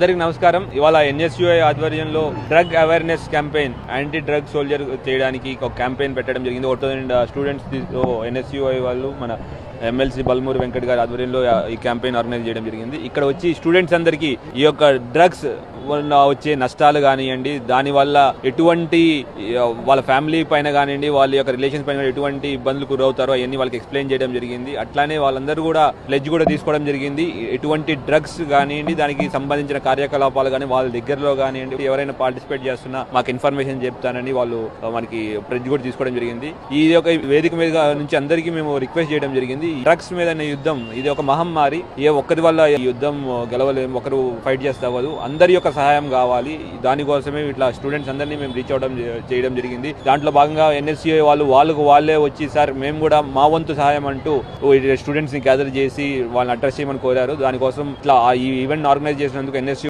అందరికీ నమస్కారం. ఇవాళ ఎన్ఎస్యుఐ ఆధ్వర్యంలో drug awareness campaign, anti drug soldier చేయడానికి ఒక క్యాంపెయిన్ పెట్టడం జరిగింది. 1000 స్టూడెంట్స్ ఎన్ఎస్యుఐ వాళ్ళు మన ఎమ్మెల్సీ బల్మూరి వెంకట్ గారి ఆధ్వర్యంలో ఈ క్యాంపెయిన్ ఆర్గనైజ్ చేయడం జరిగింది. ఇక్కడ వచ్చి స్టూడెంట్స్ అందరికీ ఈ యొక్క డ్రగ్స్ వల్ల వచ్చే నష్టాలు కానివ్వండి, దానివల్ల ఎటువంటి వాళ్ళ ఫ్యామిలీ పైన కానివ్వండి, వాళ్ళ యొక్క రిలేషన్స్ పైన ఎటువంటి ఇబ్బందులు గురవుతారో అవన్నీ వాళ్ళకి ఎక్స్ప్లెయిన్ చేయడం జరిగింది. అట్లానే వాళ్ళందరూ కూడా ప్లెడ్జ్ కూడా తీసుకోవడం జరిగింది. ఎటువంటి డ్రగ్స్ కానివ్వండి, దానికి సంబంధించిన కార్యకలాపాలు కానీ వాళ్ళ దగ్గరలో కానివ్వండి ఎవరైనా పార్టిసిపేట్ చేస్తున్నా మాకు ఇన్ఫర్మేషన్ చెప్తానని వాళ్ళు మనకి ప్లెడ్జ్ కూడా తీసుకోవడం జరిగింది. ఈ యొక్క వేదిక మీద నుంచి అందరికీ మేము రిక్వెస్ట్ చేయడం జరిగింది. డ్రగ్స్ మీద యుద్ధం ఇది ఒక మహమ్మారి. ఒక్కరి వల్ల ఈ యుద్ధం గెలవలేము, ఒకరు ఫైట్ చేస్తే అవ్వదు. అందరి యొక్క సహాయం కావాలి. దానికోసమే ఇట్లా స్టూడెంట్స్ అందరినీ మేము రీచ్ అవడం చేయడం జరిగింది. దాంట్లో భాగంగా ఎన్ఎస్యుఐ వాళ్ళే వచ్చి సార్ మేము కూడా మా వంతు సహాయం అంటూ స్టూడెంట్స్ ని గ్యాదర్ చేసి వాళ్ళని అడ్రస్ చేయమని కోరారు. దానికోసం ఇట్లా ఈ ఈవెంట్ ఆర్గనైజ్ చేసినందుకు ఎన్ఎస్యు